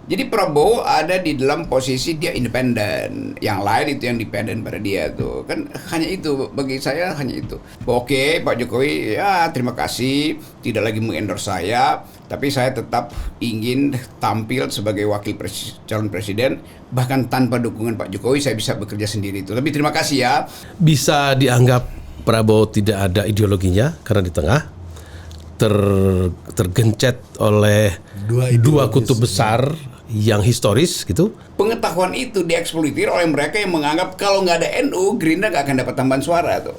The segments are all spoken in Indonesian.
Jadi Prabowo ada di dalam posisi dia independen, yang lain itu yang dependen pada dia tuh. Kan hanya itu, bagi saya hanya itu. Oke, Pak Jokowi ya terima kasih tidak lagi mengendorse saya, tapi saya tetap ingin tampil sebagai calon presiden, bahkan tanpa dukungan Pak Jokowi saya bisa bekerja sendiri itu. Lebih terima kasih ya. Bisa dianggap Prabowo tidak ada ideologinya karena di tengah tergencet oleh dua kutub besar yang historis gitu. Pengetahuan itu dieksploitir oleh mereka yang menganggap kalau nggak ada NU, Gerindra nggak akan dapat tambahan suara tuh.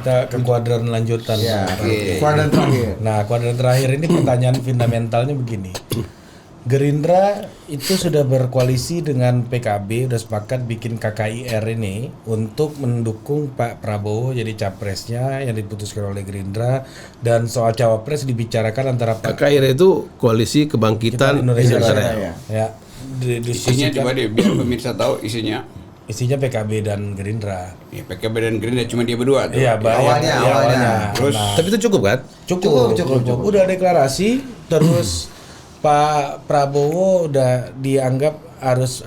Kita ke kuadran lanjutan. Ya, kuadran terakhir. Nah, kuadran terakhir ini pertanyaan fundamentalnya begini. Gerindra itu sudah berkoalisi dengan PKB, udah sepakat bikin KKIR ini untuk mendukung Pak Prabowo jadi capresnya yang diputuskan oleh Gerindra, dan soal cawapres dibicarakan antara KKIR itu Koalisi Kebangkitan Indonesia Raya. Ya. Isinya coba deh biar pemirsa tahu isinya. Isinya PKB dan Gerindra. Ya, PKB dan Gerindra cuma dia berdua tuh. Iya, awalnya. Terus Tapi itu cukup kan? Cukup. Udah deklarasi, terus Pak Prabowo udah dianggap harus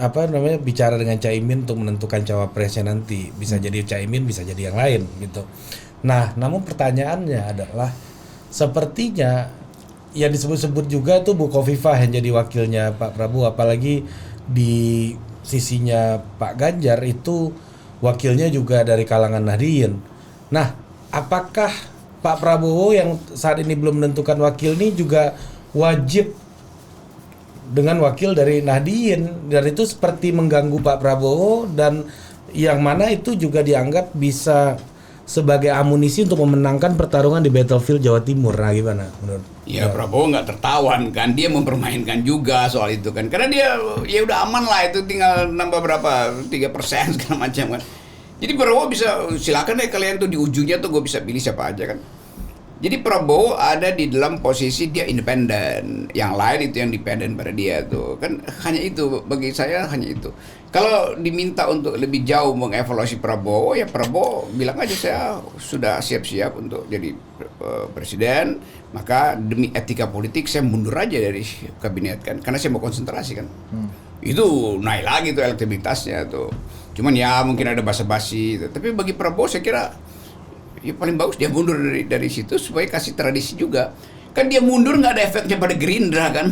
bicara dengan Caimin untuk menentukan cawapresnya nanti. Bisa jadi Caimin, bisa jadi yang lain gitu. Nah, namun pertanyaannya adalah sepertinya yang disebut-sebut juga tuh Bu Khofifah yang jadi wakilnya Pak Prabowo, apalagi di sisinya Pak Ganjar itu wakilnya juga dari kalangan Nahdien. Nah, apakah Pak Prabowo yang saat ini belum menentukan wakil ini juga wajib dengan wakil dari Nahdien, dan itu seperti mengganggu Pak Prabowo, dan yang mana itu juga dianggap bisa sebagai amunisi untuk memenangkan pertarungan di Battlefield Jawa Timur. Nah, gimana menurut? ya Prabowo nggak tertawan kan, dia mempermainkan juga soal itu kan, karena dia ya udah aman lah, itu tinggal nambah berapa 3% segala macam kan. Jadi Prabowo bisa silakan deh kalian tuh di ujungnya tuh gue bisa pilih siapa aja kan. Jadi Prabowo ada di dalam posisi dia independen, yang lain itu yang dependen pada dia tuh. Kan hanya itu, bagi saya hanya itu. Kalau diminta untuk lebih jauh mengevaluasi Prabowo, ya Prabowo bilang aja saya sudah siap-siap untuk jadi presiden, maka demi etika politik saya mundur aja dari kabinet kan, karena saya mau konsentrasi kan. Itu naik lagi tuh elektabilitasnya tuh. Cuman ya mungkin ada basa-basi, tapi bagi Prabowo saya kira ya paling bagus dia mundur dari situ supaya kasih tradisi juga. Kan dia mundur nggak ada efeknya pada Gerindra kan.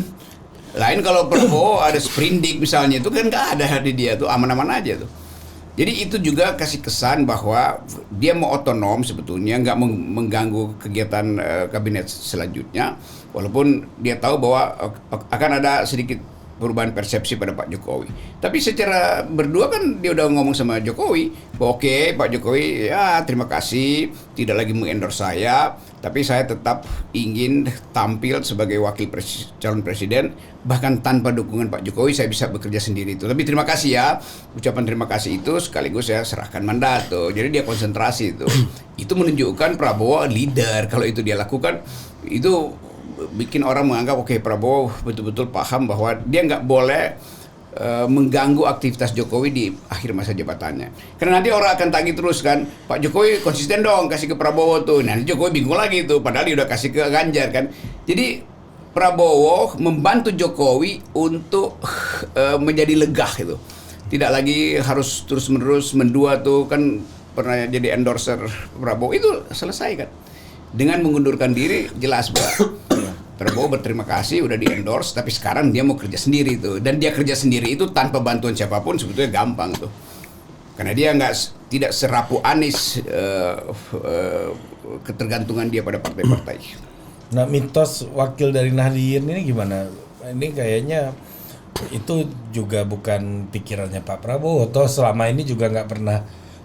Lain kalau Prabowo ada sprindik misalnya, itu kan nggak ada di dia tuh, aman-aman aja tuh. Jadi itu juga kasih kesan bahwa dia mau otonom sebetulnya, nggak mengganggu kegiatan kabinet selanjutnya, walaupun dia tahu bahwa akan ada sedikit perubahan persepsi pada Pak Jokowi. Tapi secara berdua kan dia udah ngomong sama Jokowi, oke Pak Jokowi ya terima kasih tidak lagi mengendorse saya, tapi saya tetap ingin tampil sebagai calon presiden, bahkan tanpa dukungan Pak Jokowi saya bisa bekerja sendiri itu. Lebih terima kasih ya. Ucapan terima kasih itu sekaligus saya serahkan mandat tuh. Jadi dia konsentrasi itu. Itu menunjukkan Prabowo leader. Kalau itu dia lakukan, itu bikin orang menganggap oke, Prabowo betul-betul paham bahwa dia nggak boleh mengganggu aktivitas Jokowi di akhir masa jabatannya. Karena nanti orang akan tagih terus kan, Pak Jokowi konsisten dong kasih ke Prabowo tuh. Nanti Jokowi bingung lagi tuh, padahal dia udah kasih ke Ganjar kan. Jadi Prabowo membantu Jokowi untuk menjadi legah gitu. Tidak lagi harus terus-menerus mendua tuh, kan pernah jadi endorser Prabowo, itu selesai kan. Dengan mengundurkan diri, jelas bahwa Prabowo berterima kasih udah di-endorse, tapi sekarang dia mau kerja sendiri tuh. Dan dia kerja sendiri itu tanpa bantuan siapapun sebetulnya gampang tuh. Karena dia tidak serapu Anies ketergantungan dia pada partai-partai. Nah, mitos wakil dari Nahdien ini gimana? Ini kayaknya itu juga bukan pikirannya Pak Prabowo. Toh selama ini juga nggak pernah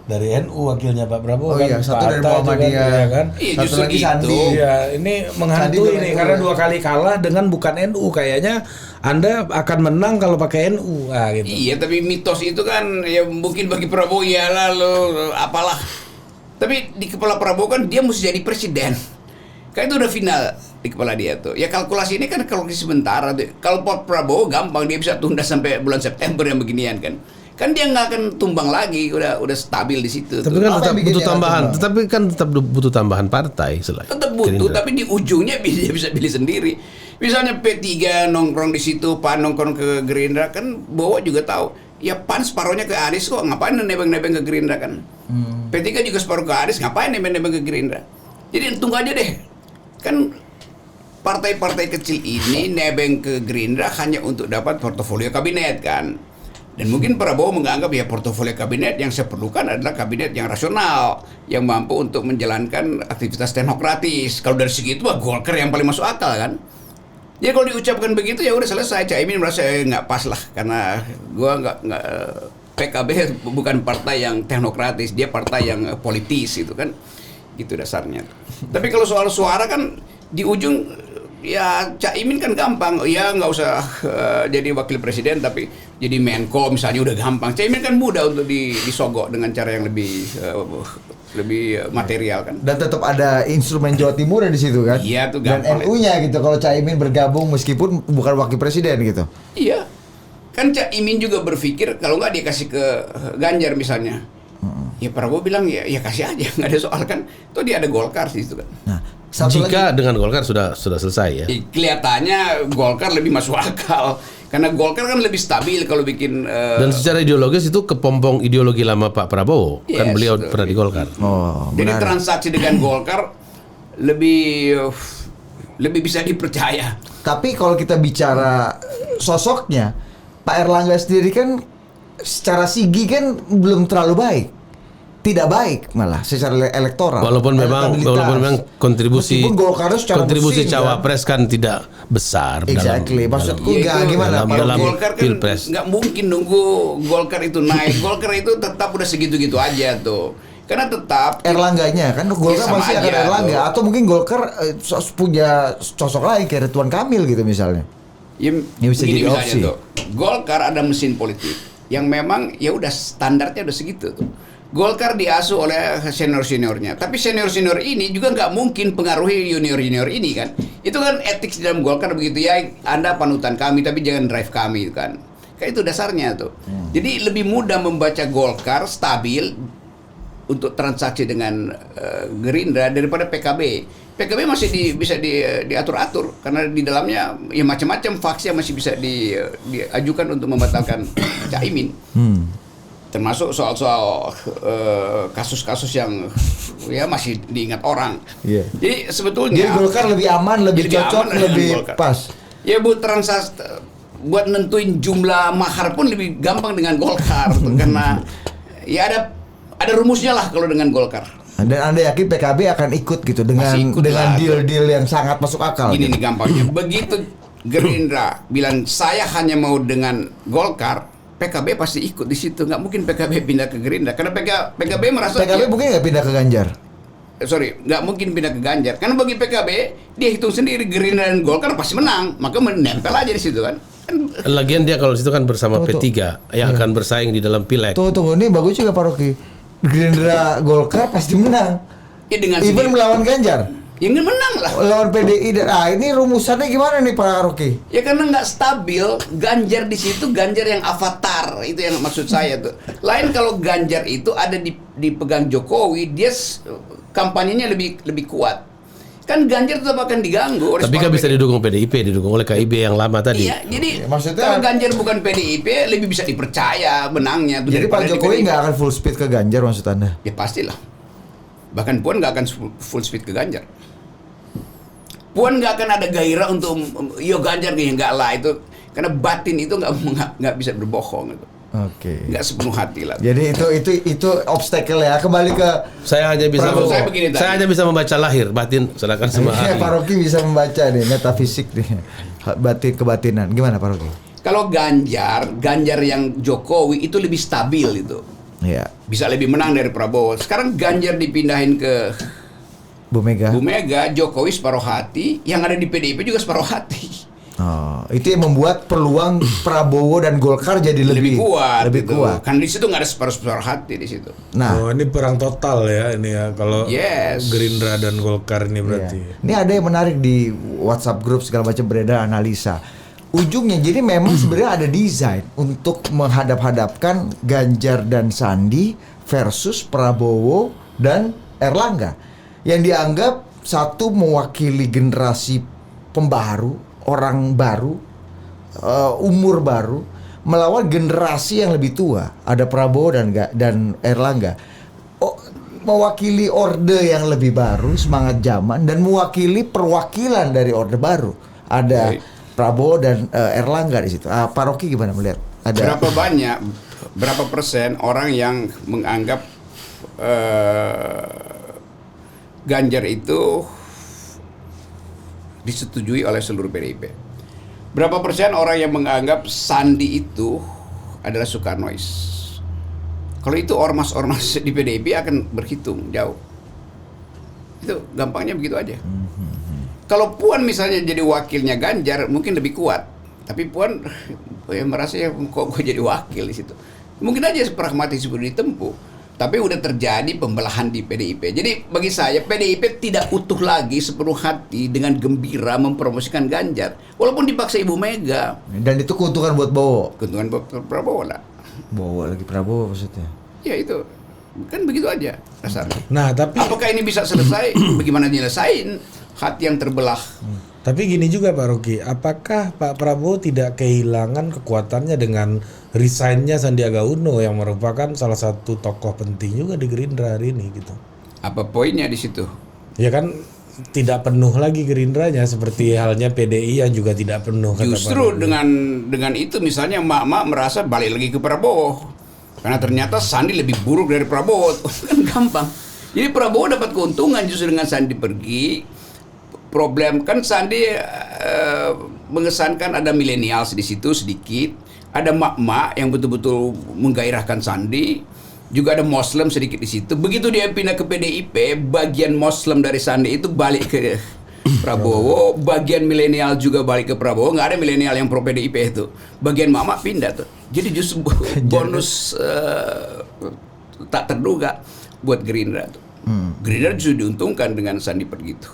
dari NU wakilnya Pak Prabowo. Iya, satu dari Muhammadiyah ya kan? Satu lagi Sandi. Ya, ini menghantui nih karena 2 kali kalah dengan bukan NU. Kayaknya Anda akan menang kalau pakai NU. Gitu. Iya, tapi mitos itu kan ya mungkin bagi Prabowo ya lalu apalah. Tapi di kepala Prabowo kan dia mesti jadi presiden. Kan itu udah final di kepala dia tuh. Ya kalkulasi ini kan kalkulasi sementara tuh. Kalau Prabowo gampang, dia bisa tunda sampai bulan September yang beginian kan. Kan dia nggak akan tumbang lagi, udah stabil di situ. Tapi tuh. kan Apa tetap yang bikin butuh dia tambahan. tumbang? Tetapi kan tetap butuh tambahan partai selain Tetap butuh, Gerindra. tapi di ujungnya dia bisa pilih sendiri. Misalnya P3 nongkrong di situ, PAN nongkrong ke Gerindra, kan Bowo juga tahu. Ya PAN separuhnya ke Anies kok, ngapain nebeng-nebeng ke Gerindra kan? P3 juga separuh ke Anies, ngapain nebeng-nebeng ke Gerindra? Jadi tunggu aja deh. Kan partai-partai kecil ini nebeng ke Gerindra hanya untuk dapat portofolio kabinet kan. Dan mungkin Prabowo menganggap ya portofolio kabinet yang saya perlukan adalah kabinet yang rasional, yang mampu untuk menjalankan aktivitas teknokratis. Kalau dari segi itu Golkar yang paling masuk akal kan. Jadi kalau diucapkan begitu ya udah selesai. Caimin merasa nggak pas lah karena gua nggak PKB bukan partai yang teknokratis, dia partai yang politis itu kan. Itu dasarnya. Tapi kalau soal suara kan di ujung ya Caimin kan gampang, ya nggak usah jadi wakil presiden tapi jadi Menko misalnya udah gampang. Caimin kan mudah untuk disogok dengan cara yang lebih material kan. Dan tetap ada instrumen Jawa Timur di situ kan. Iya, tuh Dan gampang. NU-nya gitu kalau Caimin bergabung meskipun bukan wakil presiden gitu. Iya, kan Caimin juga berpikir kalau nggak dia kasih ke Ganjar misalnya. Ya Prabowo bilang ya kasih aja, nggak ada soal kan. Tuh dia ada Golkar sih itu kan. Nah, satu Jika lagi. dengan Golkar sudah selesai ya. Kelihatannya Golkar lebih masuk akal karena Golkar kan lebih stabil kalau bikin Dan secara ideologis itu kepompong ideologi lama Pak Prabowo. Kan Yes, beliau betul. pernah di Golkar. Oh, jadi benar. transaksi dengan Golkar lebih bisa dipercaya. Tapi kalau kita bicara sosoknya, Pak Erlangga sendiri kan secara sigi kan belum terlalu baik. Tidak baik malah secara elektoral. Walaupun memang kontribusi Meskipun Golkarnya secara kontribusi mesin, cawapres kan tidak besar. Exactly. Maksudku Ya, itu gimana dalam- Pak dalam- Rocky? Golkar kan Pilpres. nggak mungkin nunggu Golkar itu naik. Golkar itu tetap udah segitu-gitu aja tuh. Karena tetap Erlangganya kan Golkar sama masih akan aja, Erlangga tuh. atau mungkin Golkar punya sosok lain kayak Ridwan Kamil gitu misalnya. ya, Ya, bisa begini jadi misalnya opsi. tuh. Golkar ada mesin politik yang memang ya udah standarnya udah segitu tuh. Golkar diasuh oleh senior-seniornya. Tapi senior-senior ini juga nggak mungkin pengaruhi junior-junior ini kan. Itu kan etik di dalam Golkar begitu ya. Anda panutan kami tapi jangan drive kami kan. Kayak itu dasarnya tuh. Jadi lebih mudah membaca Golkar stabil untuk transaksi dengan Gerindra daripada PKB. PKB masih bisa diatur-atur karena di dalamnya ya macam-macam faksi yang masih bisa diajukan untuk membatalkan Caimin. Termasuk soal-soal kasus-kasus yang ya masih diingat orang. Iya. Jadi sebetulnya Jadi Golkar lebih aman, lebih Jadi cocok, aman dengan lebih Golkar. pas. Ya buat buat nentuin jumlah mahar pun lebih gampang dengan Golkar tuh, karena ya ada rumusnya lah kalau dengan Golkar. Dan Anda yakin PKB akan ikut gitu dengan Masih ikut lah. deal-deal yang sangat masuk akal. Gini gitu. nih gampangnya. Begitu Gerindra bilang saya hanya mau dengan Golkar, PKB pasti ikut di situ. Nggak mungkin PKB pindah ke Gerindra karena PKB merasa PKB mungkin nggak pindah ke Ganjar. nggak mungkin pindah ke Ganjar karena bagi PKB dia hitung sendiri Gerindra dan Golkar pasti menang, maka menempel aja di situ kan. Lagian dia kalau situ kan bersama Tuh, P3 yang akan bersaing di dalam pileg. Tunggu, ini bagus juga Pak Rocky. Gerindra Golkar pasti menang. Ya dengan Even sendiri. melawan Ganjar. Ya nggak menang lah. Lawan PDI dan ini rumusannya gimana nih Pak Rocky? Ya karena nggak stabil, Ganjar di situ Ganjar yang avatar, itu yang maksud saya tuh. Lain kalau Ganjar itu ada dipegang Jokowi, dia kampanyenya lebih kuat. Kan Ganjar tetap akan diganggu oleh Tapi kan separuh bisa PDIP. didukung PDIP, didukung oleh KIB yang lama tadi. Iya, jadi maksudnya- kalau Ganjar bukan PDIP lebih bisa dipercaya menangnya. tuh Jadi Pak daripada di Jokowi PDIP. nggak akan full speed ke Ganjar maksud Anda? Ya pastilah. Bahkan Puan nggak akan full speed ke Ganjar. Puan nggak akan ada gairah untuk yo Ganjar nih, nggak lah itu karena batin itu nggak bisa berbohong itu. Oke. Nggak sepenuh hati lah. Jadi itu obstacle ya. Kembali ke Saya hanya bisa Prabowo, saya begini tadi. saya hanya bisa membaca lahir, batin sedangkan semua Pak ahli. Rocky bisa membaca nih metafisik nih. Batin kebatinan. Gimana Pak Rocky? Kalau Ganjar yang Jokowi itu lebih stabil itu. Iya. Bisa lebih menang dari Prabowo. Sekarang Ganjar dipindahin ke Bu Mega. Bu Mega, Jokowi separuh hati, yang ada di PDIP juga separuh hati. Oh, itu yang membuat peluang Prabowo dan Golkar jadi lebih kuat. Lebih gitu. kuat. Kan di situ nggak ada separuh hati di situ. Nah, Oh, ini perang total ya ini ya kalau Yes. Gerindra dan Golkar ini berarti. iya. Ini ada yang menarik di WhatsApp grup segala macam beredar analisa. Ujungnya jadi memang sebenarnya ada desain untuk menghadap-hadapkan Ganjar dan Sandi versus Prabowo dan Erlangga yang dianggap satu mewakili generasi pembaru, orang baru, umur baru melawan generasi yang lebih tua. Ada Prabowo dan Erlangga. Mewakili orde yang lebih baru, semangat zaman, dan mewakili perwakilan dari orde baru. Ada Prabowo dan Erlangga di situ. Pak Rocky gimana melihat? Ada Berapa persen orang yang menganggap Ganjar itu disetujui oleh seluruh PDIP? Berapa persen orang yang menganggap Sandi itu adalah Soekarnois? Kalau itu ormas-ormas di PDIP akan berhitung jauh. Itu gampangnya begitu aja. Kalau Puan misalnya jadi wakilnya Ganjar mungkin lebih kuat. Tapi Puan merasa ya kok gue jadi wakil di situ. Mungkin aja pragmatis itu ditempuh. Tapi udah terjadi pembelahan di PDIP. Jadi bagi saya PDIP tidak utuh lagi sepenuh hati dengan gembira mempromosikan Ganjar. Walaupun dipaksa Ibu Mega. Dan itu keuntungan buat Bowo. Keuntungan Prabowo lah. Bowo lagi Prabowo maksudnya. Ya itu. Kan begitu aja dasarnya. Nah, tapi Apakah ini bisa selesai? Bagaimana nyelesain hati yang terbelah? Tapi gini juga Pak Rocky, apakah Pak Prabowo tidak kehilangan kekuatannya dengan resign-nya Sandiaga Uno yang merupakan salah satu tokoh penting juga di Gerindra hari ini gitu? Apa poinnya di situ? Ya kan tidak penuh lagi Gerindranya seperti halnya PDI yang juga tidak penuh. kata Pak Justru Rocky. dengan itu misalnya emak-emak merasa balik lagi ke Prabowo. Karena ternyata Sandi lebih buruk dari Prabowo. Kan gampang. Jadi Prabowo dapat keuntungan justru dengan Sandi pergi. Problem kan Sandi mengesankan ada milenials di situ sedikit, ada mak-mak yang betul-betul menggairahkan Sandi, juga ada Muslim sedikit di situ. Begitu dia pindah ke PDIP, bagian Muslim dari Sandi itu balik ke Prabowo, bagian milenial juga balik ke Prabowo. Nggak ada milenial yang pro PDIP itu. Bagian mak-mak pindah tuh. Jadi justru bonus tak terduga buat Gerindra tuh. Gerindra justru diuntungkan dengan Sandi pergi itu.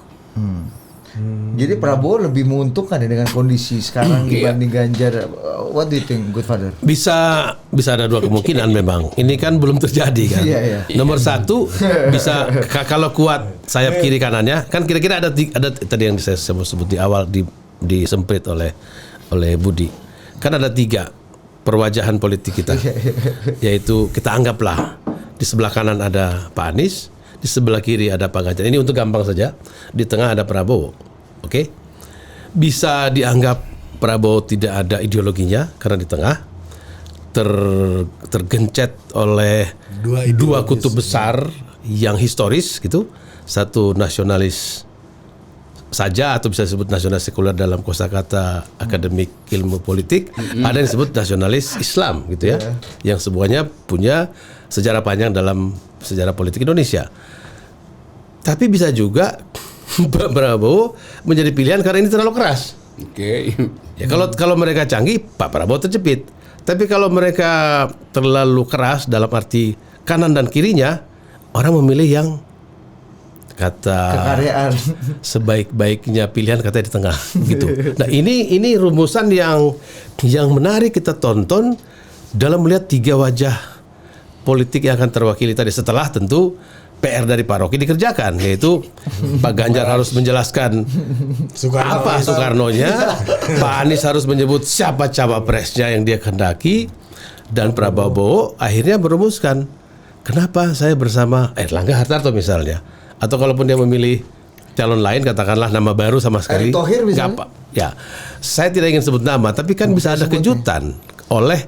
Jadi Prabowo lebih menguntungkan ya dengan kondisi sekarang dibanding Ganjar. What do you think, Godfather? Bisa ada dua kemungkinan memang. Ini kan belum terjadi kan. Iya. Nomor satu bisa kalau kuat sayap kiri kanannya kan kira-kira ada tadi yang saya sebut di awal disemprit oleh Budi. Kan ada 3 perwajahan politik kita. Yaitu kita anggaplah di sebelah kanan ada Pak Anies, di sebelah kiri ada Pak Ganjar. Ini untuk gampang saja. Di tengah ada Prabowo. Oke. Bisa dianggap Prabowo tidak ada ideologinya karena di tengah tergencet oleh dua kutub besar yang historis gitu. Satu nasionalis saja atau bisa disebut nasionalis sekuler dalam kosakata akademik ilmu politik. Ada yang disebut nasionalis Islam gitu ya. Yang semuanya punya sejarah panjang dalam sejarah politik Indonesia. Tapi bisa juga Prabowo menjadi pilihan karena ini terlalu keras. Oke. Ya kalau mereka canggih, Pak Prabowo terjepit. Tapi kalau mereka terlalu keras dalam arti kanan dan kirinya, orang memilih yang kata Kekaryaan. sebaik-baiknya pilihan katanya di tengah gitu. Nah ini rumusan yang menarik kita tonton dalam melihat 3 wajah politik yang akan terwakili tadi setelah tentu PR dari Pak Rocky dikerjakan, yaitu Pak Ganjar harus menjelaskan apa Soekarnonya, Pak Anies harus menyebut siapa cawapresnya yang dia kehendaki, dan Prabowo akhirnya merumuskan kenapa saya bersama Erlangga Hartarto misalnya, atau kalaupun dia memilih calon lain katakanlah nama baru sama sekali, Erick Thohir misalnya? nggak apa, ya saya tidak ingin sebut nama, tapi kan bisa ada kejutan oleh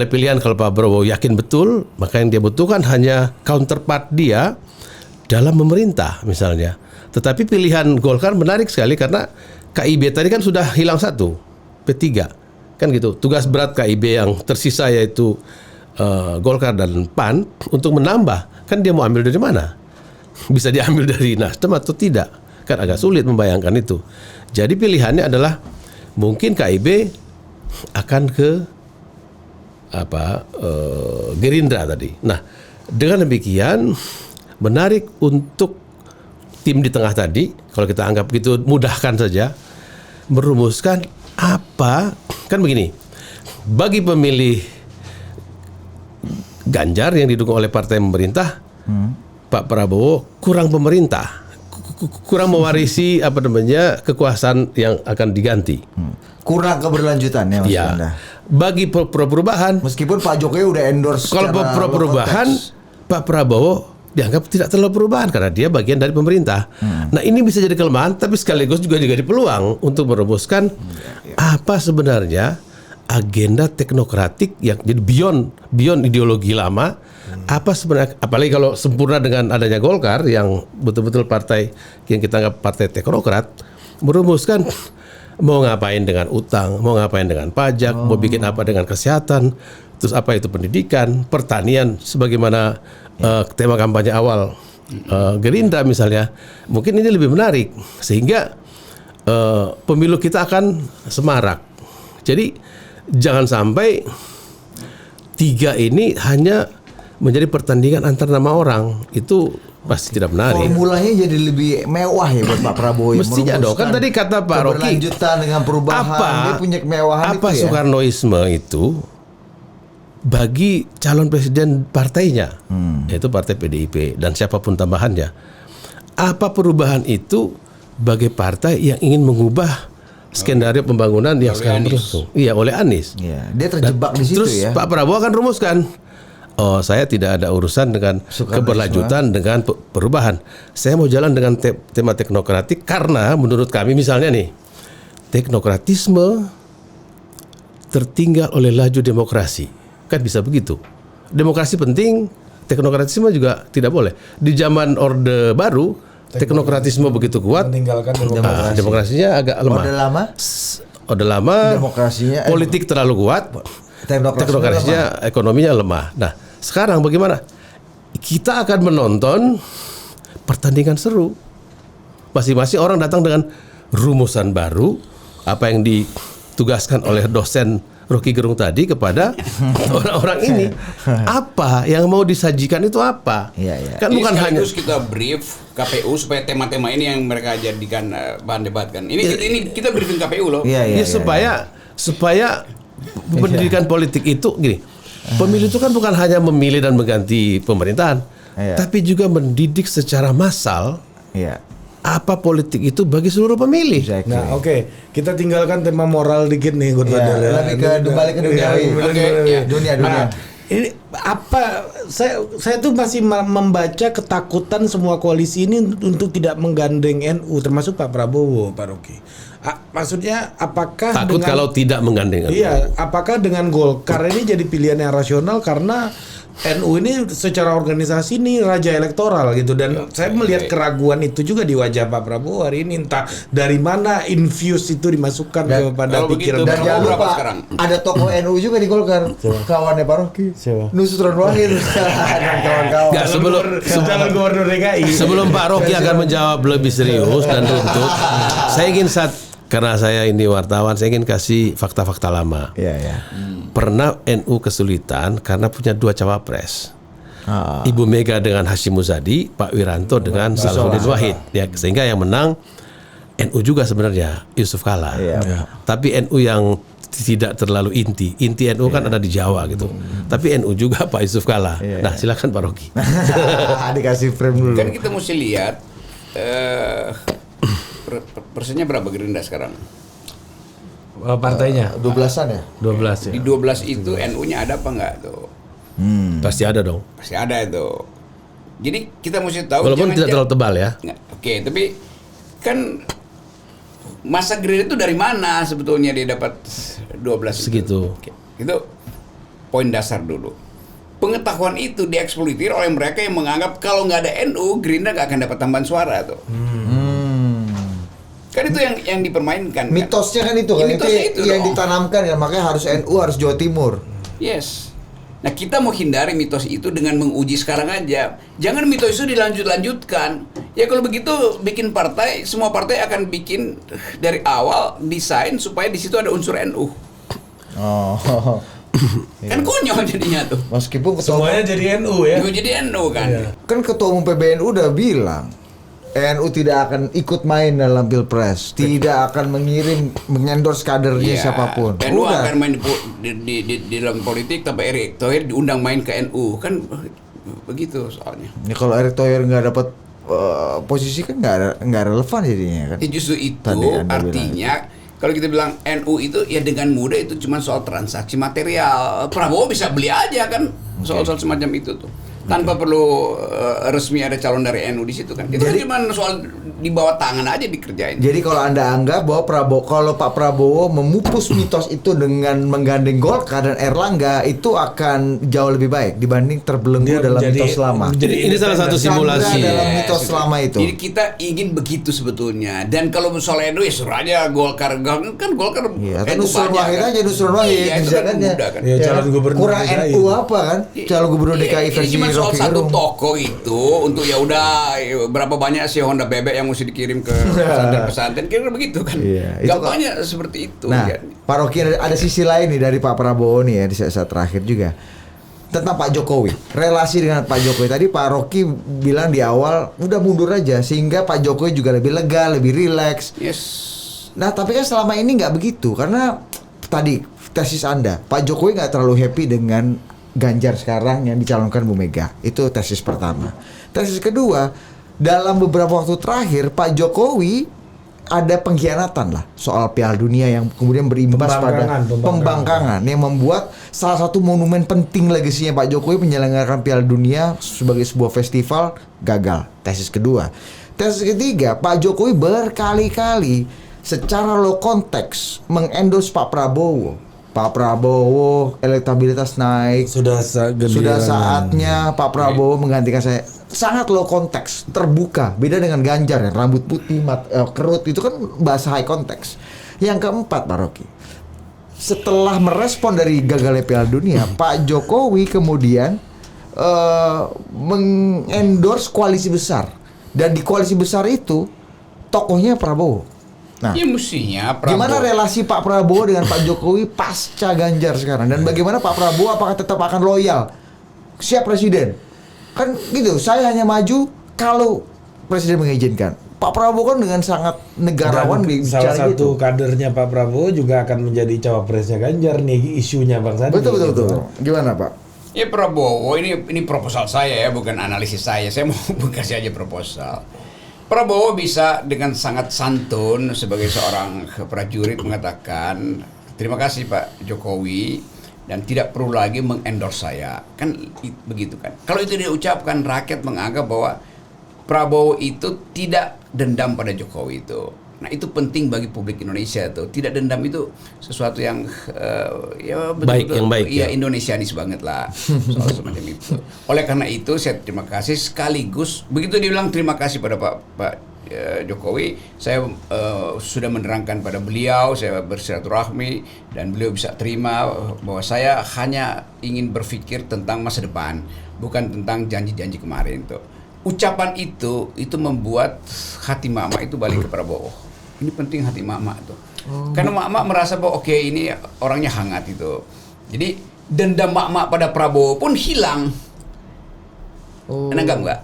pilihan. Kalau Pak Prabowo yakin betul, maka yang dia butuhkan hanya counterpart dia dalam memerintah misalnya. Tetapi pilihan Golkar menarik sekali karena KIB tadi kan sudah hilang satu, P3 kan gitu. Tugas berat KIB yang tersisa yaitu Golkar dan PAN untuk menambah, kan dia mau ambil dari mana? Bisa diambil dari Nasdem atau tidak? Kan agak sulit membayangkan itu. Jadi pilihannya adalah mungkin KIB akan ke Gerindra tadi. Nah, dengan demikian menarik untuk tim di tengah tadi, kalau kita anggap gitu mudahkan saja, merumuskan apa, kan begini, bagi pemilih Ganjar yang didukung oleh partai pemerintah, Pak Prabowo kurang pemerintah, kurang mewarisi kekuasaan yang akan diganti. Kurang keberlanjutan ya Mas Ya, Anda. bagi perubahan, Meskipun Pak Jokowi udah endorse kalau secara perubahan, low context. Pak Prabowo dianggap tidak terlalu perubahan karena dia bagian dari pemerintah. Nah, ini bisa jadi kelemahan, tapi sekaligus juga jadi peluang untuk merumuskan apa sebenarnya agenda teknokratik yang jadi beyond ideologi lama. Apa sebenarnya, apalagi kalau sempurna dengan adanya Golkar yang betul-betul partai yang kita anggap partai teknokrat, merumuskan mau ngapain dengan utang, mau ngapain dengan pajak, mau bikin apa dengan kesehatan, terus apa itu pendidikan, pertanian, sebagaimana tema kampanye awal Gerindra misalnya. Mungkin ini lebih menarik sehingga pemilu kita akan semarak. Jadi jangan sampai 3 ini hanya menjadi pertandingan antar nama orang, itu pasti tidak menarik. Formulanya jadi lebih mewah ya buat Pak Prabowo. Mestinya dong, kan tadi kata Pak Rocky, keberlanjutan dengan perubahan, dia punya kemewahan apa itu ya. Soekarnoisme itu bagi calon presiden partainya, yaitu partai PDIP dan siapapun tambahannya. Apa perubahan itu bagi partai yang ingin mengubah skenario pembangunan yang sekarang berlangsung? Iya, oleh Anies. Iya, dia terjebak di situ Terus ya. Pak Prabowo akan rumuskan, oh saya tidak ada urusan dengan keberlanjutan dengan perubahan. Saya mau jalan dengan tema teknokratik karena menurut kami misalnya nih, teknokratisme tertinggal oleh laju demokrasi. Kan bisa begitu. Demokrasi penting, teknokratisme juga tidak boleh. Di zaman Orde Baru, teknokratisme begitu kuat, Meninggalkan demokrasi. demokrasinya agak lemah. Orde lama, Demokrasinya politik terlalu kuat, teknokrasinya ekonominya lemah. Nah, sekarang bagaimana? Kita akan menonton pertandingan seru. Masing-masing orang datang dengan rumusan baru, apa yang ditugaskan oleh dosen Rocky Gerung tadi kepada orang-orang ini. Apa yang mau disajikan itu apa? Kan Ini bukan hanya kita brief KPU supaya tema-tema ini yang mereka jadikan bahan debat kan. Ini kita briefing KPU loh. Supaya pendidikan politik itu gini. Pemilu itu kan bukan hanya memilih dan mengganti pemerintahan, tapi juga mendidik secara massal apa politik itu bagi seluruh pemilih. Nah, kita tinggalkan tema moral dikit nih, lebih balik ke duniawi. Dunia. Nah, ini apa? Saya tuh masih membaca ketakutan semua koalisi ini untuk tidak menggandeng NU, termasuk Pak Prabowo, Pak Rocky. Maksudnya apakah Takut kalau tidak menggandeng? Iya, apakah dengan Golkar ini jadi pilihan yang rasional karena NU ini secara organisasi ini raja elektoral gitu, dan saya melihat keraguan itu juga di wajah Pak Prabowo hari ini, entah dari mana infuse itu dimasukkan kepada pikiran. Dan jangan lupa ada tokoh NU juga di Golkar, kawannya Pak Rocky, Nusron Wahid dan kawan-kawan. Nggak, calon gubernur DKI. Sebelum Pak Rocky akan menjawab lebih serius dan runtut, saya ingin karena saya ini wartawan, saya ingin kasih fakta-fakta lama. Pernah NU kesulitan karena punya 2 cawapres. Ibu Mega dengan Hashim Muzadi, Pak Wiranto dengan Salahuddin Wahid. Ya, sehingga yang menang NU juga sebenarnya, Yusuf Kala. Tapi NU yang tidak terlalu inti NU kan ada di Jawa gitu. Tapi NU juga Pak Yusuf Kala. Nah, silakan Pak Rocky. Dikasih frame dulu. Kan kita mesti lihat persennya berapa Gerindra sekarang? Partainya 12-an ya? 12 ya. Di 12 itu NU-nya ada apa enggak tuh? Pasti ada dong. Pasti ada itu. Jadi kita mesti tahu. Walaupun tidak terlalu tebal ya. Oke, tapi kan masa Gerindra itu dari mana sebetulnya dia dapat 12 segitu. Oke. Itu poin dasar dulu. Pengetahuan itu dieksploitir oleh mereka yang menganggap kalau nggak ada NU, Gerindra nggak akan dapat tambahan suara tuh. Kan itu yang dipermainkan. Mitosnya kan itu kan, itu yang ditanamkan ya, makanya harus NU, harus Jawa Timur. Yes. Nah, kita mau hindari mitos itu dengan menguji sekarang aja. Jangan mitos itu dilanjut-lanjutkan. Ya kalau begitu bikin partai, semua partai akan bikin dari awal desain supaya di situ ada unsur NU. Oh. Kan konyol jadinya tuh. Meskipun Semuanya jadi NU ya. Juga jadi NU kan. Iya. kan ketua umum PBNU udah bilang NU tidak akan ikut main dalam pilpres, tidak akan mengendorse kadernya Iya, siapapun. NU Udah. akan main di dalam politik, tapi Erick Thohir diundang main ke NU kan begitu soalnya. Ya, kalau Erick Thohir nggak dapat posisi kan nggak relevan jadinya kan. Ya justru itu Tadi Anda artinya kalau kita bilang NU itu ya dengan mudah itu cuma soal transaksi material. Prabowo bisa beli aja kan soal-soal semacam itu tuh. Tanpa perlu resmi ada calon dari NU di situ kan. Itu kan cuma soal di bawah tangan aja dikerjain. Jadi kalau Anda anggap bahwa kalau Pak Prabowo memupus mitos itu dengan menggandeng Golkar dan Erlangga itu akan jauh lebih baik dibanding terbelenggu Dia dalam menjadi- mitos lama. menjadi Ini salah satu simulasi. Sandra dalam mitos lama itu. Jadi kita ingin begitu sebetulnya. Dan kalau soal NU ya suruh aja Golkar kan Golkar Iya, atau NU Nusron banyak Wahid kan. aja Nusron Wahid Iya, itu kan misalkan ya. mudah kan. Ya, calon gubernur Kurang DKI. NU apa kan? Calon gubernur DKI Ini versi cuma soal Rocky satu Gerung. toko itu untuk ya udah berapa banyak sih Honda bebek yang mesti dikirim ke pesantren-pesantren kira-kira begitu kan. Iya, itu Gampangnya seperti itu Nah, kan. Pak Rocky ada sisi lain nih dari Pak Prabowo nih ya di saat terakhir juga tentang Pak Jokowi, relasi dengan Pak Jokowi. Tadi Pak Rocky bilang di awal udah mundur aja sehingga Pak Jokowi juga lebih lega, lebih rileks. Yes. Nah, tapi kan selama ini nggak begitu karena tadi tesis Anda, Pak Jokowi nggak terlalu happy dengan Ganjar sekarang yang dicalonkan Bu Mega. Itu tesis pertama. Tesis kedua, dalam beberapa waktu terakhir Pak Jokowi ada pengkhianatan lah soal Piala Dunia yang kemudian berimbas pada pembangkangan yang membuat salah satu monumen penting legasinya Pak Jokowi menyelenggarakan Piala Dunia sebagai sebuah festival gagal. Tesis kedua. Tesis ketiga, Pak Jokowi berkali-kali secara low konteks mengendorse Pak Prabowo. Pak Prabowo elektabilitas naik. Sudah saatnya Pak Prabowo menggantikan saya. Sangat low konteks, terbuka. Beda dengan Ganjar yang rambut putih, kerut itu kan bahasa high konteks. Yang keempat, Pak Rocky. Setelah merespon dari gagalnya Piala Dunia, Pak Jokowi kemudian mengendorse koalisi besar. Dan di koalisi besar itu tokohnya Prabowo. Nah, Ya mestinya Prabowo. gimana relasi Pak Prabowo dengan Pak Jokowi pasca Ganjar sekarang? Dan bagaimana Pak Prabowo apakah tetap akan loyal? Siap presiden? Kan gitu, saya hanya maju kalau presiden mengizinkan. Pak Prabowo kan dengan sangat negarawan salah bicara satu gitu. kadernya Pak Prabowo juga akan menjadi cawapresnya Ganjar nih isunya Bang Sandi. Betul. Gimana Pak? Ya Prabowo ini proposal saya ya, bukan analisis saya. Saya mau kasih aja proposal. Prabowo bisa dengan sangat santun sebagai seorang prajurit mengatakan terima kasih Pak Jokowi dan tidak perlu lagi mengendorse saya. Kan begitu kan. Kalau itu diucapkan, rakyat menganggap bahwa Prabowo itu tidak dendam pada Jokowi itu. Nah itu penting bagi publik Indonesia tuh. Tidak dendam itu sesuatu yang ya betul-betul yang baik, ya ya. Indonesianis banget lah soal semacam itu. Oleh karena itu saya terima kasih sekaligus begitu dibilang terima kasih pada Pak Jokowi, saya sudah menerangkan pada beliau, saya bersilaturahmi dan beliau bisa terima bahwa saya hanya ingin berpikir tentang masa depan, bukan tentang janji-janji kemarin tuh. Ucapan itu membuat hati mama itu balik ke Prabowo. Ini penting hati mama tuh. Karena mama merasa bahwa oke, ini orangnya hangat itu. Jadi dendam mama pada Prabowo pun hilang. Menanggap nggak?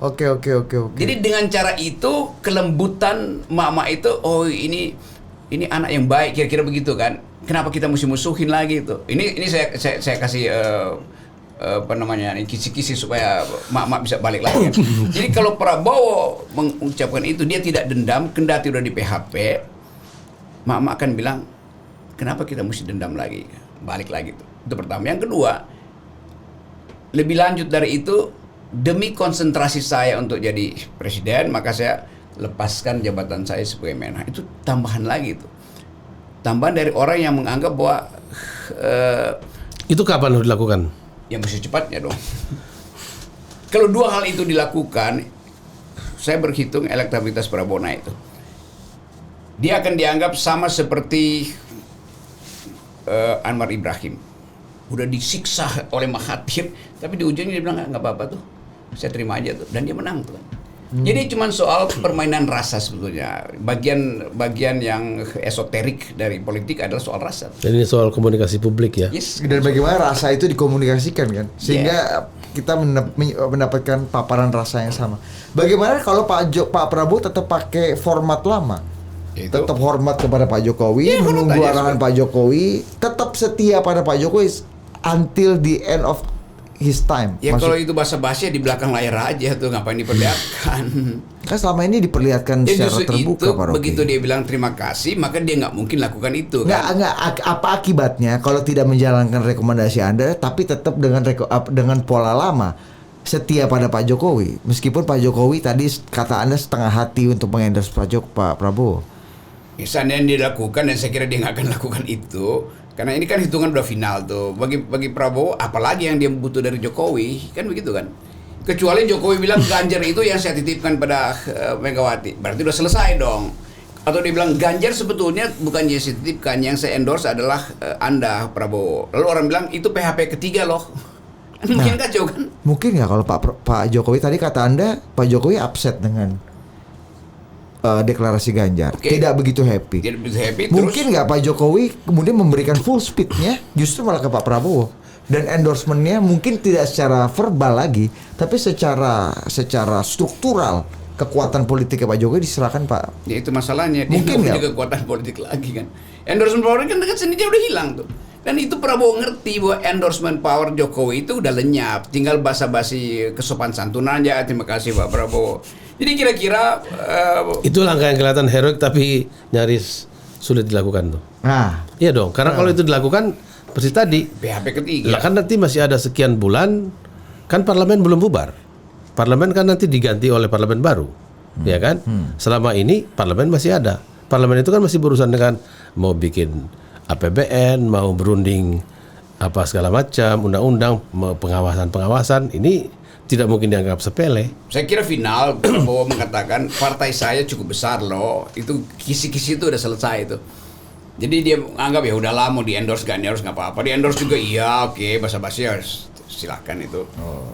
Oke. Jadi dengan cara itu kelembutan mama itu, oh ini anak yang baik, kira-kira begitu kan? Kenapa kita mesti musuhin lagi itu? Ini saya kasih apa namanya kisi-kisi supaya mak bisa balik lagi. Jadi kalau Prabowo mengucapkan itu dia tidak dendam, kendati udah di PHP, mak akan bilang kenapa kita mesti dendam lagi, balik lagi itu pertama. Yang kedua, lebih lanjut dari itu, demi konsentrasi saya untuk jadi presiden maka saya lepaskan jabatan saya sebagai Menhan. Itu tambahan lagi itu, tambahan dari orang yang menganggap bahwa Itu kapan dilakukan? ya mesti cepatnya dong. Kalau dua hal itu dilakukan, saya berhitung elektabilitas Prabowo naik itu. Dia akan dianggap sama seperti Anwar Ibrahim. udah disiksa oleh Mahathir, tapi di ujungnya dia bilang nggak apa-apa tuh, saya terima aja tuh, dan dia menang tuh kan. Jadi cuma soal permainan rasa sebetulnya. Bagian yang esoterik dari politik adalah soal rasa. Dan ini soal komunikasi publik ya. Yes. Dan bagaimana rasa itu dikomunikasikan kan, sehingga kita mendapatkan paparan rasa yang sama. Bagaimana kalau Pak Prabowo tetap pakai format lama? Itu. Tetap hormat kepada Pak Jokowi, menunggu arahan Pak Jokowi, tetap setia pada Pak Jokowi until the end of his time. Ya kalau itu basa-basi di belakang layar aja tuh, ngapain diperlihatkan? Kan selama ini diperlihatkan Ya secara justru terbuka itu, Pak Rocky. begitu dia bilang terima kasih, maka dia nggak mungkin lakukan itu kan? Nggak, apa akibatnya kalau tidak menjalankan rekomendasi Anda tapi tetap dengan pola lama setia pada Pak Jokowi, meskipun Pak Jokowi tadi kata Anda setengah hati untuk mengendorse Pak Prabowo. Misalnya yang dilakukan, dan saya kira dia nggak akan lakukan itu, karena ini kan hitungan udah final tuh. Bagi Prabowo, apalagi yang dia butuh dari Jokowi, kan begitu kan? Kecuali Jokowi bilang Ganjar itu yang saya titipkan pada Megawati, berarti udah selesai dong. Atau dia bilang Ganjar sebetulnya bukan yang saya titipkan, yang saya endorse adalah Anda Prabowo. Lalu orang bilang itu PHP ketiga loh. Mungkin kacau kan? Mungkin nggak kalau Pak Jokowi tadi kata Anda, Pak Jokowi upset dengan deklarasi Ganjar, tidak begitu happy. Tidak begitu happy. Mungkin nggak Pak Jokowi kemudian memberikan full speednya justru malah ke Pak Prabowo, dan endorsementnya mungkin tidak secara verbal lagi, tapi secara struktural kekuatan politiknya Pak Jokowi diserahkan Pak. Ya itu masalahnya, dia Mungkin nggak punya nggak? kekuatan politik lagi kan. Endorsement power kan dekat sendiri udah hilang tuh. Dan itu Prabowo ngerti bahwa endorsement power Jokowi itu udah lenyap, tinggal basa-basi kesopan santunan aja. Terima kasih Pak Prabowo. Jadi kira-kira Itu langkah yang kelihatan heroik tapi nyaris sulit dilakukan tuh. Nah, Iya dong, karena kalau itu dilakukan seperti tadi, PHP ketiga. lah kan nanti masih ada sekian bulan, kan parlemen belum bubar. Parlemen kan nanti diganti oleh parlemen baru, ya kan? Selama ini parlemen masih ada. Parlemen itu kan masih berurusan dengan mau bikin APBN, mau berunding apa segala macam, undang-undang, pengawasan. Ini tidak mungkin dianggap sepele. Saya kira final Prabowo mengatakan partai saya cukup besar loh. Itu kisi-kisi itu udah selesai itu. Jadi dia anggap ya udahlah, mau di endorse gak endorse nggak apa-apa. Di endorse juga iya, oke, basa-basi harus silahkan itu.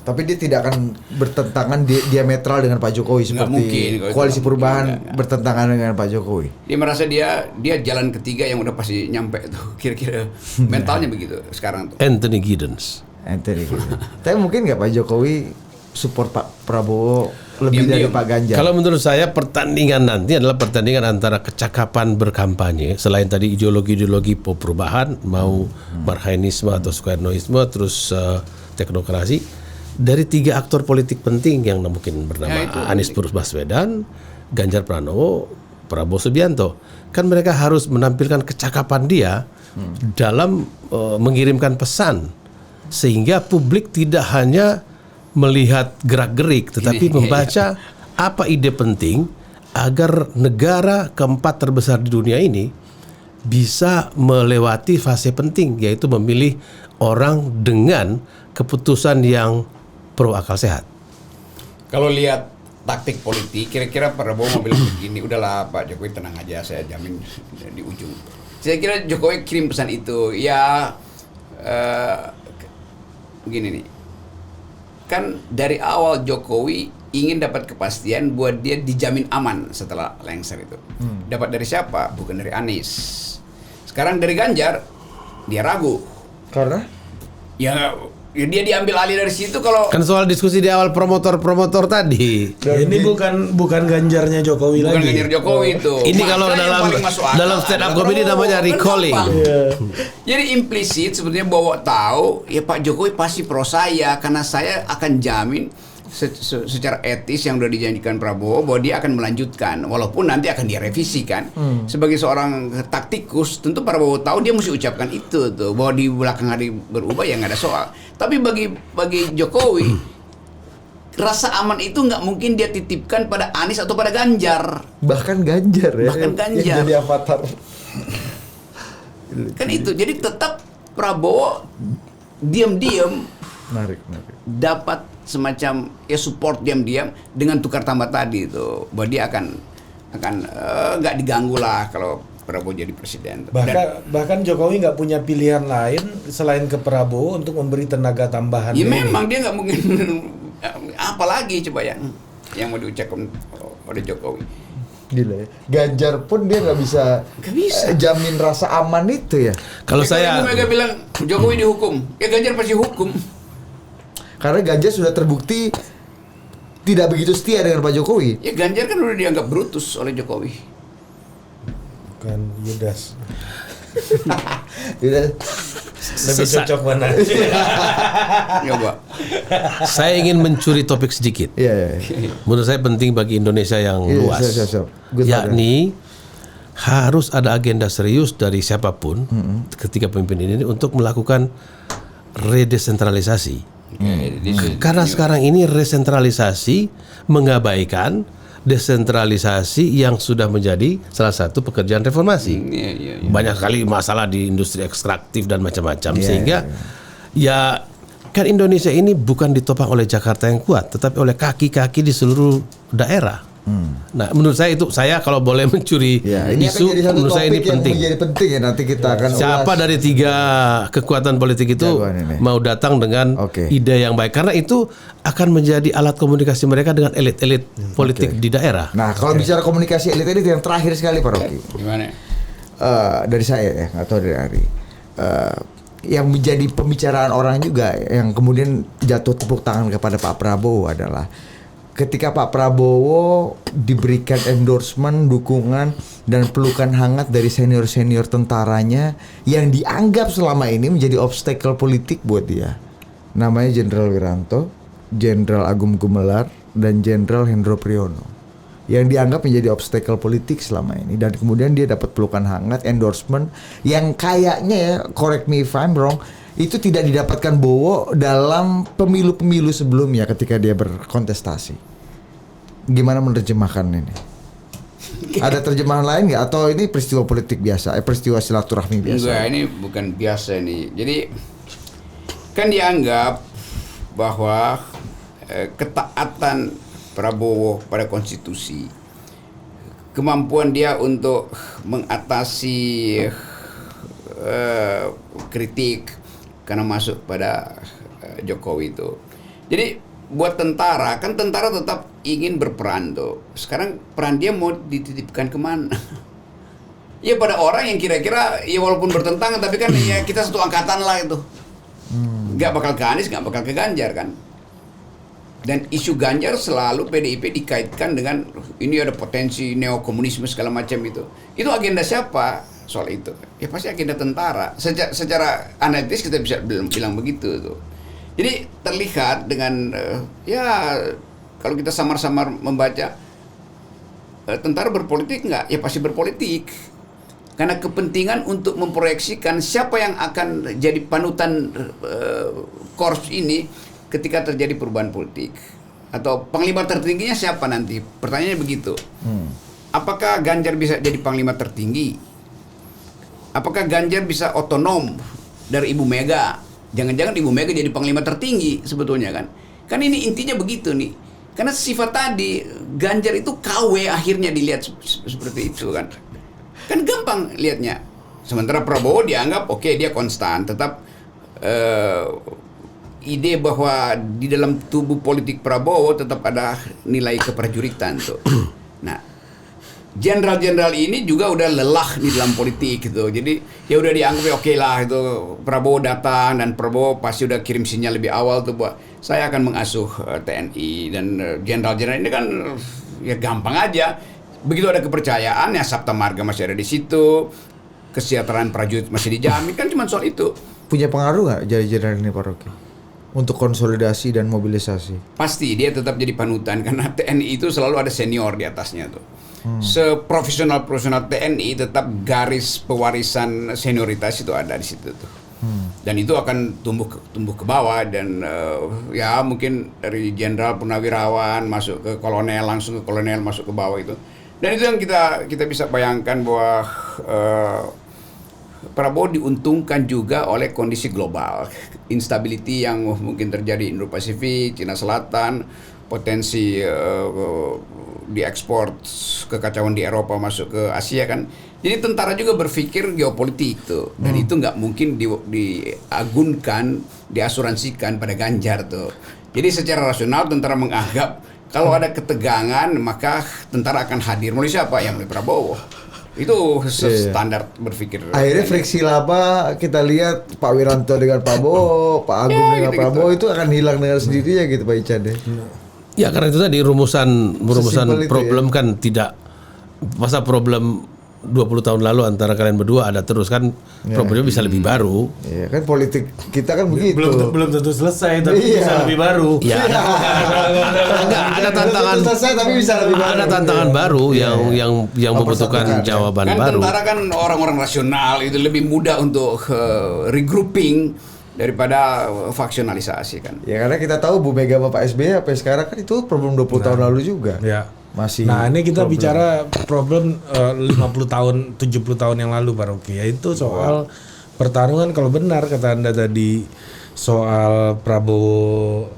tapi dia tidak akan bertentangan diametral dengan Pak Jokowi Nggak seperti mungkin, kalau itu koalisi nggak perubahan mungkin, nggak. bertentangan dengan Pak Jokowi. Dia merasa dia jalan ketiga yang udah pasti nyampe tuh. Kira-kira mentalnya begitu sekarang tuh. Anthony Giddens. Gitu. Tapi mungkin nggak Pak Jokowi support Pak Prabowo lebih dari Diam-diam. Pak Ganjar? Kalau menurut saya pertandingan nanti adalah pertandingan antara kecakapan berkampanye, selain tadi ideologi-ideologi perubahan, mau Marhainisme atau Soekarnoisme, terus teknokrasi, dari 3 aktor politik penting yang mungkin bernama Anies Baswedan, Ganjar Pranowo, Prabowo Subianto. Kan mereka harus menampilkan kecakapan dia dalam mengirimkan pesan, sehingga publik tidak hanya melihat gerak-gerik, tetapi membaca apa ide penting agar negara keempat terbesar di dunia ini bisa melewati fase penting, yaitu memilih orang dengan keputusan yang pro akal sehat. Kalau lihat taktik politik, kira-kira Prabowo mau bilang begini, udahlah Pak Jokowi tenang aja, saya jamin di ujung. Saya kira Jokowi kirim pesan itu, ya begini nih. Kan dari awal Jokowi ingin dapat kepastian buat dia dijamin aman setelah lengser itu. Dapat dari siapa? Bukan dari Anies. Sekarang dari Ganjar, dia ragu. Karena Ya dia diambil alih dari situ kalau Kan soal diskusi di awal promotor tadi. Ini bukan Ganjarnya Jokowi bukan lagi. Ganjar Jokowi itu. Ini Maka kalau yang paling masuk akal dalam stand up adalah comedy Prabowo. namanya Kan recalling. gampang. Jadi implisit sebetulnya bahwa tahu ya Pak Jokowi pasti pro saya karena saya akan jamin secara etis yang udah dijanjikan Prabowo bahwa dia akan melanjutkan walaupun nanti akan direvisi kan. Sebagai seorang taktikus tentu Prabowo tahu dia mesti ucapkan itu tuh bahwa di belakang hari berubah ya nggak ada soal. Tapi bagi Jokowi rasa aman itu nggak mungkin dia titipkan pada Anies atau pada Ganjar. bahkan Ganjar ya. Bahkan Ganjar. Yang jadi avatar. Kan itu. Jadi tetap Prabowo diam-diam Menarik. dapat semacam ya support diam-diam dengan tukar tambah tadi itu bahwa dia akan nggak diganggu lah kalau Prabowo jadi presiden. Bahkan Jokowi nggak punya pilihan lain selain ke Prabowo untuk memberi tenaga tambahan. Ya ini. memang dia nggak mungkin apalagi coba ya yang mau diucapkan oleh Jokowi. Gila ya. Ganjar pun dia nggak bisa, jamin rasa aman itu ya. Kalau Ibu Mega bilang Jokowi dihukum, ya Ganjar pasti hukum. Karena Ganjar sudah terbukti tidak begitu setia dengan Pak Jokowi. Ya Ganjar kan udah dianggap brutus oleh Jokowi. Bukan Yudas. Tidak. Lebih cocok mana? Coba. Saya ingin mencuri topik sedikit. Iya. Menurut saya penting bagi Indonesia yang Iya, luas. siap. Good Yakni harus ada agenda serius dari siapapun ketika pemimpin ini untuk melakukan redesentralisasi. Karena sekarang ini resentralisasi mengabaikan desentralisasi yang sudah menjadi salah satu pekerjaan reformasi. Banyak sekali masalah di industri ekstraktif dan macam-macam, sehingga ya kan Indonesia ini bukan ditopang oleh Jakarta yang kuat, tetapi oleh kaki-kaki di seluruh daerah. Nah, menurut saya itu, saya kalau boleh mencuri ini isu, akan jadi satu menurut saya ini topik yang penting. menjadi penting ya, nanti kita akan Siapa ulas. dari 3 kekuatan politik itu Jagoan ini. mau datang dengan Oke. ide yang baik, karena itu akan menjadi alat komunikasi mereka dengan elit-elit politik di daerah. Nah, kalau bicara komunikasi elit yang terakhir sekali Pak Rocky. Gimana? Dari saya ya, atau dari Ari. Yang menjadi pembicaraan orang juga yang kemudian jatuh tepuk tangan kepada Pak Prabowo adalah ketika Pak Prabowo diberikan endorsement, dukungan dan pelukan hangat dari senior-senior tentaranya yang dianggap selama ini menjadi obstacle politik buat dia. Namanya Jenderal Wiranto, Jenderal Agung Gumelar, dan Jenderal Hendro Priyono. Yang dianggap menjadi obstacle politik selama ini, dan kemudian dia dapat pelukan hangat, endorsement yang kayaknya ya, correct me if I'm wrong, itu tidak didapatkan Bowo dalam pemilu-pemilu sebelumnya ketika dia berkontestasi. Gimana menerjemahkan ini? Ada terjemahan lain nggak? Atau ini peristiwa politik biasa? Peristiwa silaturahmi biasa? Enggak, ini bukan biasa nih. Jadi kan dianggap bahwa ketaatan Prabowo pada konstitusi, kemampuan dia untuk mengatasi kritik karena masuk pada Jokowi itu. Jadi buat tentara, kan tentara tetap ingin berperan tuh. Sekarang peran dia mau dititipkan kemana? Ya pada orang yang kira-kira ya walaupun bertentangan tapi kan ya kita satu angkatan lah itu. Nggak bakal ke Anies, nggak bakal ke Ganjar kan. Dan isu Ganjar selalu PDIP dikaitkan dengan ini ada potensi neokomunisme segala macam itu. Itu agenda siapa? Soal itu, ya pasti agenda tentara. Secara analitis kita bisa bilang begitu tuh. Jadi terlihat dengan ya kalau kita samar-samar membaca tentara berpolitik nggak? Ya pasti berpolitik. Karena kepentingan untuk memproyeksikan siapa yang akan jadi panutan korps ini ketika terjadi perubahan politik. Atau panglima tertingginya siapa nanti? Pertanyaannya begitu. Apakah Ganjar bisa jadi panglima tertinggi? Apakah Ganjar bisa otonom dari Ibu Mega? Jangan-jangan Ibu Mega jadi panglima tertinggi sebetulnya kan? Kan ini intinya begitu nih. Karena sifat tadi Ganjar itu KW akhirnya dilihat seperti itu kan. Kan gampang lihatnya. Sementara Prabowo dianggap oke, dia konstan, tetap ide bahwa di dalam tubuh politik Prabowo tetap ada nilai keprajuritan tuh. Nah, jenderal-jenderal ini juga udah lelah di dalam politik gitu. Jadi ya udah dianggap oke lah itu Prabowo datang dan Prabowo pasti udah kirim sinyal lebih awal tuh bahwa saya akan mengasuh TNI dan jenderal-jenderal ini kan ya gampang aja. Begitu ada kepercayaan ya Sabta Marga masih ada di situ, kesejahteraan prajurit masih dijamin, kan cuma soal itu. Punya pengaruh nggak jadi jenderal ini Pak Rocky untuk konsolidasi dan mobilisasi? Pasti dia tetap jadi panutan karena TNI itu selalu ada senior di atasnya tuh. Seprofesional TNI tetap garis pewarisan senioritas itu ada di situ tuh. Dan itu akan tumbuh ke bawah dan ya mungkin dari jenderal purnawirawan masuk ke kolonel, langsung ke kolonel masuk ke bawah itu. Dan itu yang kita bisa bayangkan bahwa Prabowo diuntungkan juga oleh kondisi global, instability yang mungkin terjadi di Indo-Pasifik, Cina Selatan, potensi diekspor kekacauan di Eropa masuk ke Asia kan. Jadi tentara juga berpikir geopolitik tuh, dan itu nggak mungkin diagunkan, diasuransikan pada Ganjar tuh. Jadi secara rasional tentara menganggap kalau ada ketegangan maka tentara akan hadir. Mulai siapa? Yang mulai Prabowo. Itu standar berpikir. Akhirnya friksi lama kita lihat Pak Wiranto dengan Prabowo, Pak Agung dengan Prabowo itu akan hilang dengan sendirinya gitu Pak Ican deh. Ya karena itu tadi rumusan Sesimpel itu problem kan tidak, masa problem 20 tahun lalu antara kalian berdua ada terus kan, problemnya bisa lebih baru. Iya kan politik kita kan begitu. Belum tentu selesai tapi bisa lebih baru. Ya ada tantangan selesai tapi bisa lebih baru. Ada tantangan baru yang membutuhkan jawaban kan baru. Tentara kan orang-orang rasional, itu lebih mudah untuk regrouping daripada faksionalisasi kan. Ya karena kita tahu Bu Mega sama Pak SBY sampai sekarang kan itu problem 20 tahun lalu juga. Ya. Masih. Nah ini kita bicara problem 50 tahun, 70 tahun yang lalu Pak Rocky. Yaitu soal pertarungan, kalau benar kata Anda tadi soal Prabowo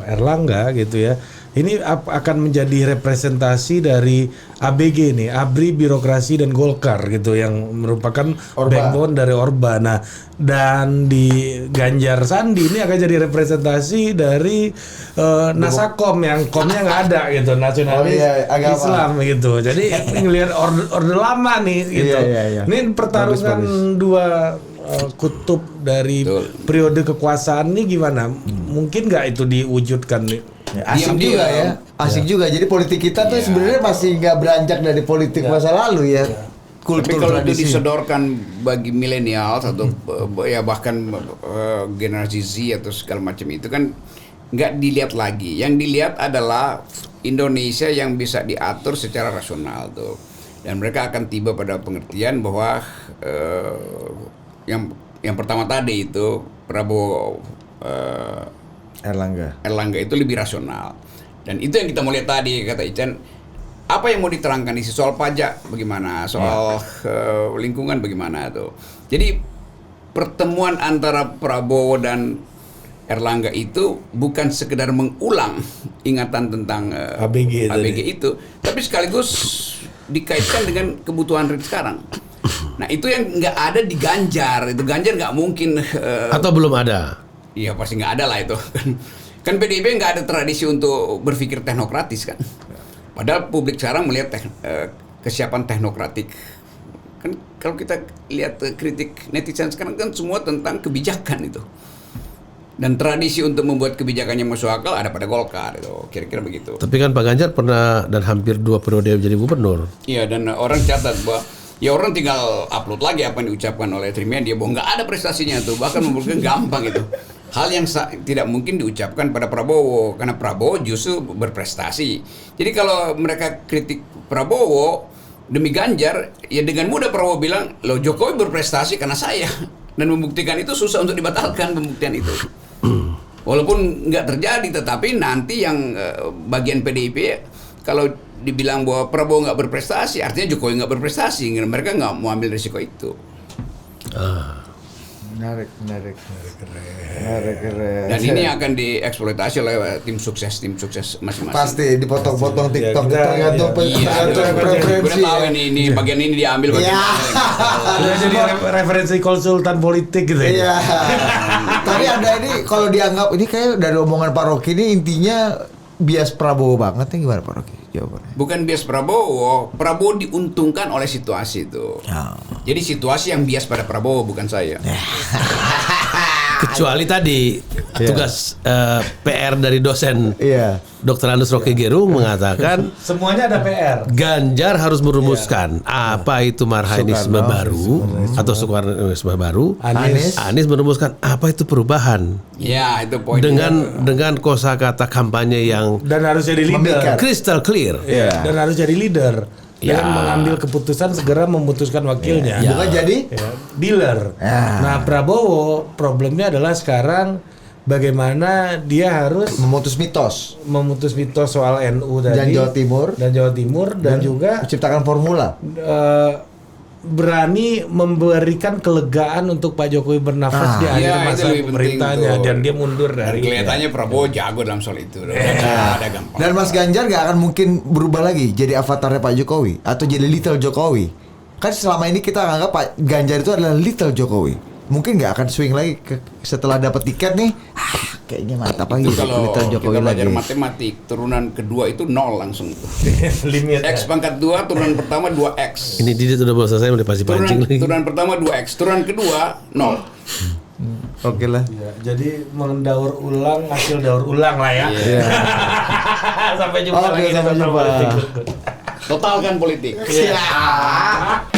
Erlangga gitu ya. Ini akan menjadi representasi dari ABG nih, ABRI, Birokrasi dan Golkar gitu, yang merupakan backbone dari Orba. Nah, dan di Ganjar Sandi ini akan jadi representasi dari Nasakom, yang komnya nggak ada gitu, nasionalis Islam gitu. Jadi ngelihat orde lama nih gitu. Ini pertarungan dua kutub dari periode kekuasaan ini gimana? Mungkin nggak itu diwujudkan nih? Ya, asik juga ya, asik juga. Jadi politik kita tuh sebenarnya masih nggak beranjak dari politik masa lalu ya. Tapi kalau itu disodorkan bagi milenial atau ya bahkan generasi Z atau segala macam itu kan nggak dilihat lagi. Yang dilihat adalah Indonesia yang bisa diatur secara rasional tuh, dan mereka akan tiba pada pengertian bahwa yang pertama tadi itu Prabowo Erlangga itu lebih rasional, dan itu yang kita mau lihat tadi kata Ican. Apa yang mau diterangkan di soal pajak bagaimana, soal lingkungan bagaimana tuh. Jadi pertemuan antara Prabowo dan Erlangga itu bukan sekedar mengulang ingatan tentang ABG itu, tapi sekaligus dikaitkan dengan kebutuhan sekarang. Nah itu yang nggak ada di Ganjar. Itu Ganjar nggak mungkin atau belum ada. Iya pasti nggak ada lah itu. Kan PDIP nggak ada tradisi untuk berpikir teknokratis kan. Padahal publik sekarang melihat kesiapan teknokratik. Kan kalau kita lihat kritik netizen sekarang kan semua tentang kebijakan itu. Dan tradisi untuk membuat kebijakannya masuk akal ada pada Golkar itu, kira-kira begitu. Tapi kan Pak Ganjar pernah dan hampir 2 periode jadi gubernur. Iya, dan orang catat bahwa ya orang tinggal upload lagi apa yang diucapkan oleh Trimedia bahwa nggak ada prestasinya tuh, bahkan mungkin gampang itu. Hal yang tidak mungkin diucapkan pada Prabowo, karena Prabowo justru berprestasi. Jadi kalau mereka kritik Prabowo demi Ganjar, ya dengan mudah Prabowo bilang, loh Jokowi berprestasi karena saya. Dan membuktikan itu susah untuk dibatalkan pembuktian itu. Walaupun nggak terjadi, tetapi nanti yang bagian PDIP, kalau dibilang bahwa Prabowo nggak berprestasi, artinya Jokowi nggak berprestasi. Mereka nggak mau ambil risiko itu. Menarik. Dan ini akan dieksploitasi oleh tim sukses masing-masing. Pasti dipotong-potong TikTok tergantung preferensi. Tahu ini bagian ini diambil bagian. Sudah jadi referensi konsultan politik gitu ya. Iya. Tapi ada ini kalau dianggap ini kayak dari omongan Pak Rocky ini intinya bias Prabowo banget nih, gimana Pak Rocky jawabannya? Bukan bias Prabowo diuntungkan oleh situasi itu. Jadi situasi yang bias pada Prabowo, bukan saya. Kecuali tadi tugas PR dari dosen Dr. Andus Rocky Gerung mengatakan semuanya ada PR. Ganjar harus merumuskan apa itu marhainisme baru atau Soekarnoisme baru. Anies merumuskan apa itu perubahan. Ya, itu poin. Dengan kosakata kampanye yang dan harus jadi leader. Crystal clear. Dan harus jadi leader. Dengan mengambil keputusan segera memutuskan wakilnya. Bukan jadi dealer. Nah, Prabowo problemnya adalah sekarang bagaimana dia harus memutus mitos soal NU tadi dan Jawa Timur dan juga menciptakan formula. berani memberikan kelegaan untuk Pak Jokowi bernafas di akhir Iya, itu masa lebih penting pemerintahnya tuh. dan dia mundur Dan dari kelihatannya Prabowo jago dalam soal itu. Ada gampang. Dan Mas Ganjar gak akan mungkin berubah lagi jadi avatarnya Pak Jokowi atau jadi Little Jokowi. Kan selama ini kita anggap Pak Ganjar itu adalah Little Jokowi. Mungkin nggak akan swing lagi setelah dapat tiket nih. Kayaknya mantap lagi Itu kalau Little kita Jokowi belajar lagi. matematik, turunan kedua itu 0 langsung tuh. limit. X pangkat 2, turunan pertama 2X. Ini Didit udah mau selesai udah pasti pancing lagi. Turunan pertama 2X, turunan kedua 0. Oke lah. Ya, jadi mendaur ulang hasil daur ulang lah ya. Iya. Sampai jumpa Oke, lagi di sampai Total jumpa. Politik. Totalkan politik. Siap.